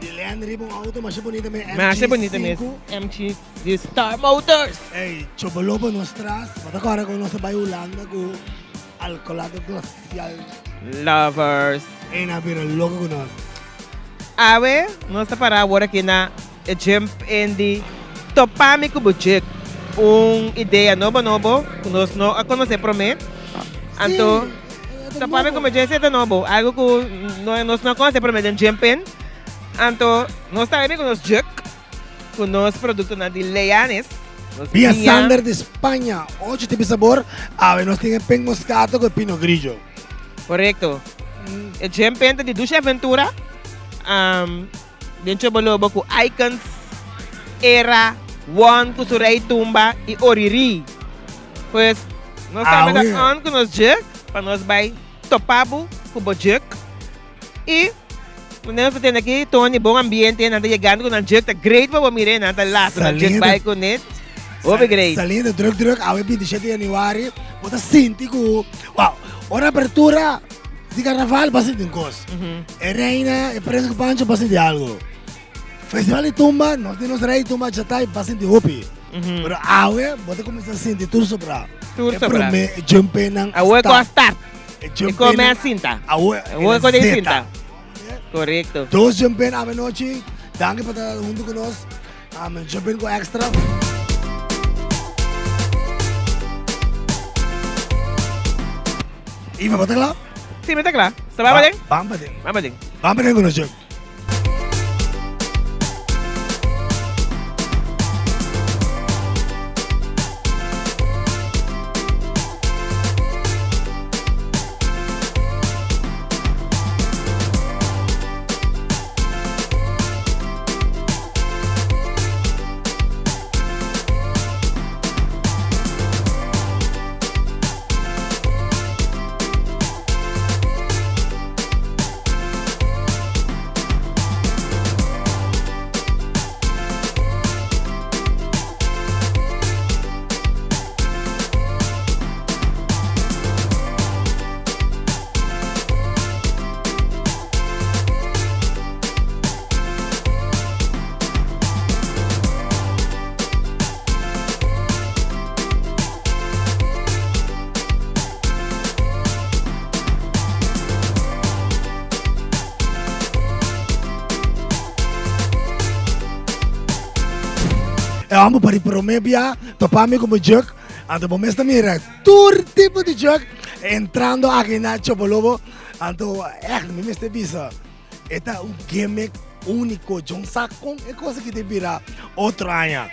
Die Land Ribbon auto, mas é bonita mesmo. Mas é bonita mesmo. MG de Star Motors. Ei, chobolobo nos traz. Mas agora com nossa bairro Holanda com alcoolado glacial. Lovers. E na vira louco com nós. Awe, nós está para agora aqui na Jump in the Topami Kubujik. Ideia nova, que nós não conhecemos prometo. Então, Topami Kubujik é novo. Algo que nós não conhecemos prometo em Jump in. Então, nós estamos com os Juk, com os produtos de Leanes. Via Sander de Espanha. Hoje tem sabor. Awe, nós temos pen moscato com pino grigio. Correto. O Jump in de Dushi Aventura. Dentro bolobo com icons era one kusurai tumba e oriri. Pois nós estamos com os juk para nós vai topabu com o juk e nós temos aqui Tony bom ambiente nada chegando com o juk tá great para o mire nada lá com o juk vai com it. Obe great. Salindo drug ao 27 de janeiro, bota sintico. Wow, hora abertura. De carnaval, passa de coisa. É reina, é preço que pancho, passa de algo. Festival de tumba, nós temos rei tumba, já está, passa de hopi. Mas awe, bota começar a sentir tudo sobra. Tudo sobra. É jumpe nang awe com a start. E come a cinta. Awe com a cinta. Correto. Dois jumpe na noite, danke para estar junto com nós. Jumpe com extra. Iva, bota lá. Sim, está claro. Está bem, Bading? Vamos, Bading. Vamos, Bading. Vamos, Bading, com o jogo. Vamos para promebia, topame como jug, ando vamos a mirar todo tipo de jug entrando aqui na Chobolobo, ando me meste visa, é gimmick único, John Sacon é coisa que te vira outro ano.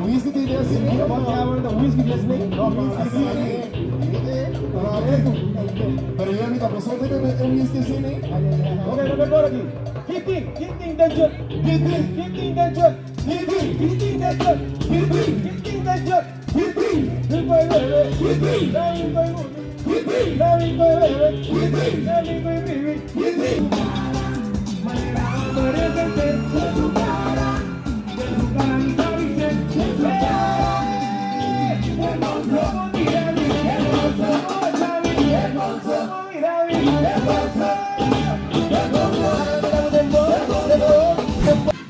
Whisky dele assim, uma câmera da whisky desse nem. Eso es el whisky cine. Ok, no me por aquí. Hitting the jet. Hitting the jet. Hitting the jet. Hitting the jet. Hitting bebé.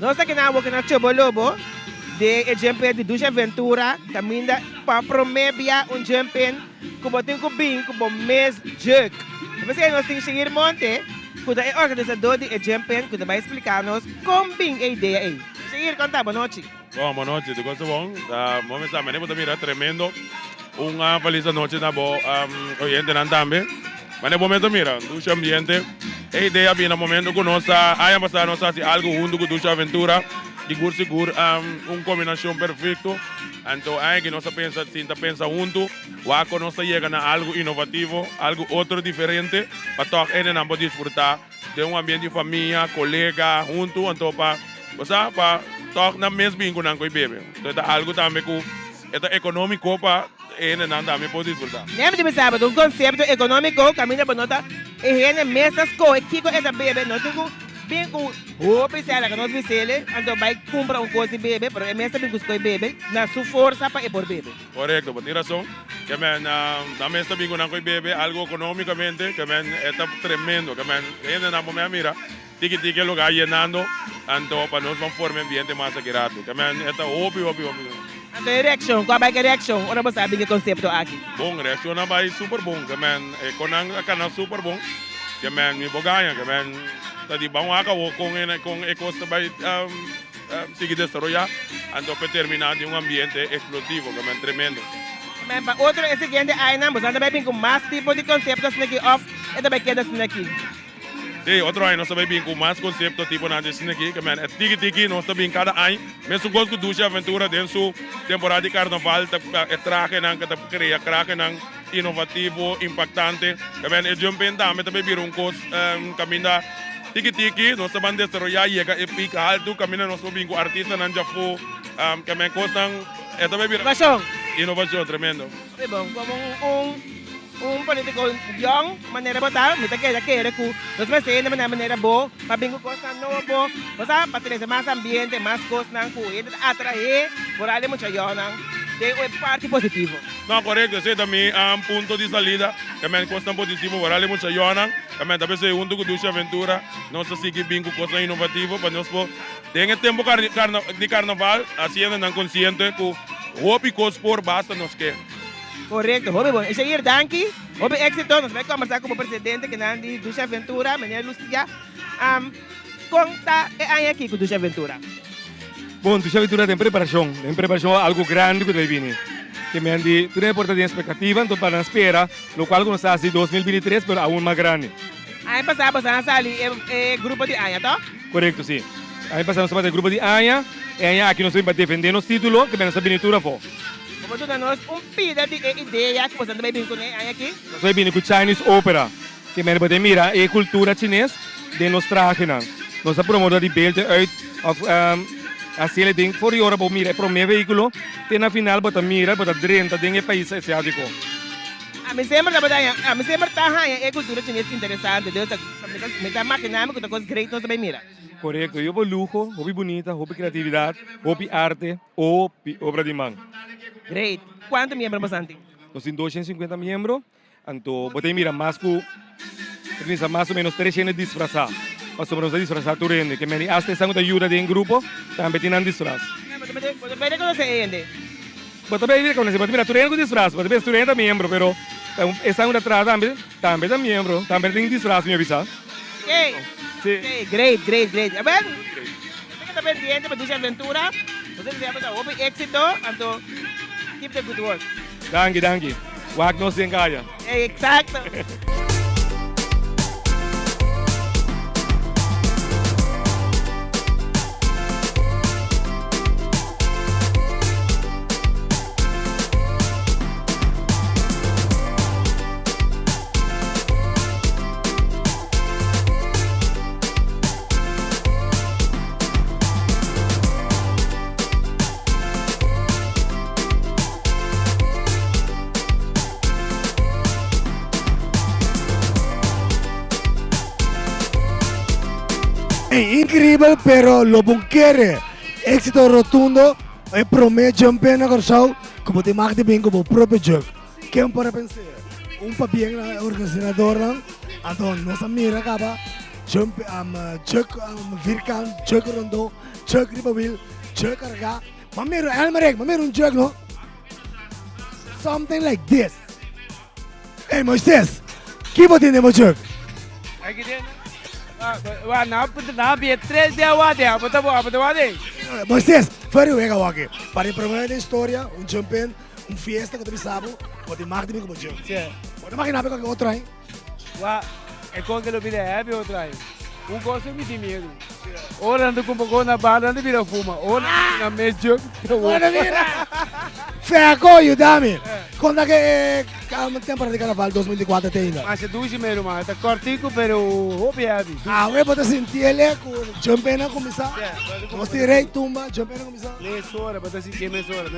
Nós aqui na boca na Chobo Lobo, de exemplo de Dushi Aventura, caminha para prometer jumpen, como tem que bem, como mês jerk. Você nós temos que seguir monte, quando é organizador de jumpen, quando vai explicar-nos como bem a ideia aí. Seguir, conta, boa noite. Boa noite, de coisa bom. Vamos a ver, mira, tremendo. Uma feliz noite na boa oyente também. Mas no momento, mira, Dushi Ambiente, a ideia vem no momento que nós aí passar nós fazer algo junto com Dushi Aventura, de seguro, combinação perfeita. Então, aí que nós pensa junto, o nós chega a algo inovativo, algo outro diferente, para todos eles não poder desfrutar de ambiente de família, colega, junto, então para todos na mesma vínculo com o bebê. Então, é algo também que é econômico para eles também poder desfrutar. Lembra de pensar, um conceito econômico, caminha para nós, e gente mesas coisas, que com essa bebê, nós temos bem com o pensar que nós visele, então vai comprar coisa de bebê, mas é mesmo bem com o bebê, na sua força para ir por bebê. Correto, por razão, que na mesma vínculo com o bebê, algo econômicamente, que é tremendo, que gente na momento mira, tiki lugar llenando, então para nós vamos formar ambiente mais agrado, que é óbvio. Então, reação, qual é a reação? Ora, você sabe que conceito aqui. Bom, reação vai super bom, que com canal super bom, que me boganha, que tadi bom acabou com a costa vai seguir desarrollar, então para terminar de ambiente explosivo, que é tremendo. Mas para outro, esse seguinte, aí não, você também com mais tipo de conceptos aqui off, e também queda aqui. Sim, outro ano nós também com mais conceito tipo na descina aqui, que é tiki nós também cada ano, mesmo com o Dushi Aventura dentro da temporada de carnaval, é traje não, que cria traje não inovativo, impactante, que é jumping também vira coisa caminho tiki nós também desarrollar e é pica alto, caminho nós também com artista não já foi, que é coisa é também vira inovação tremendo. É bom, como político young, maneira boa, muita coisa que nós vamos ter de maneira boa, para bem com coisa nova, para trazer mais ambiente, mais coisas, atrair, por ali muito young, tem uma parte positiva. Não, correto, esse também é ponto de salida, que é coisa positiva, por ali muito young, que também se junto com Dushi Aventura, nós seguimos bem com coisa inovativa, para nós tem tempo de carnaval, assim não consciente que o hobby por basta nos quer. Correto, Robi bom. Esse aí, danke. Robi éxito, nós vamos conversar com o presidente que não de Dushi Aventura, menina Lucia. Conta é aqui com Dushi Aventura. Bom, Dushi Aventura tem preparação algo grande que vai vir. Que me andi, tu não importa de expectativa, então para espera, o qual nós fazemos em 2023, mas ainda mais grande. Aí passamos a ali grupo de Anha, tá? Correto, sim. Aí passamos a grupo de Anha, e Anha aqui nós vamos defender nosso título, que vem essa aventura for. Vamos dar nós pida de ideia que você também vem com Anha aqui. Nós vamos vir com Chinese Opera, que me pode mirar a cultura chinesa de nós traje. Nós promovemos de beelden uit, assim ele tem, voor jaren para mirar, para o meu veículo, tem na final para mirar, para dentro de país asiático. A mim sempre tá a cultura chinesa interessante, Deus me tá maquinando com coisas great nós também mira. Correto, eu vou luxo, hobby bonita, hobby criatividade, hobby arte, hobby obra de mão. Great. Quantos membros você tem? Nós temos 250 membros, então você mira mais que mais ou menos 300 disfrazados. Nós vamos disfrazar tudo, que me hasta essa ajuda de um grupo, também tem um disfraz. Você vai reconhecer ele? Você vai reconhecer, você mira, tu tem um disfraz, você vai estudar membro, pero essa é trata também é membro, também tem disfraz, me avisa. Okay. Sí. Okay, great. A ver, você que está pendiente para Dushi Aventura, você deseja para éxito, então keep the good work. Danke. Wag nos en kaya. Exacto. É incrível, pero lo bom querer. Éxito rotundo. Eu prometo jumping na show. Como te mag de bem como o próprio jogo. Quem pode pensar? Papel na organizador. Então, nossa mira acaba. Jump, check, virkan, check rondo, check ribawil, check carga. Mamiro, elmarek, mamiro check no. Something like this. Hey, Moises, keep it in the check. Aqui dentro. Na B3 de Awade, Abadawade. Moises, foi o ega aqui. Para promover a história, jumping, fiesta que tu sabe, pode mar de mim como jump. Pode imaginar que outro aí. É com que ele vira outra aí. Gosto me de medo. Ora ando com pouco na barra, ando vira fuma. Ora na médio. Ora vira. Feco, you dami. Quando é que temporada de carnaval 2004 tem ainda? Mas é Dushi mesmo, mas tá cortico, pero obiado. Eu vou sentir ele com jumping a começar. Você rei tumba, jumping a começar. Nessa hora, para sentir nessa hora.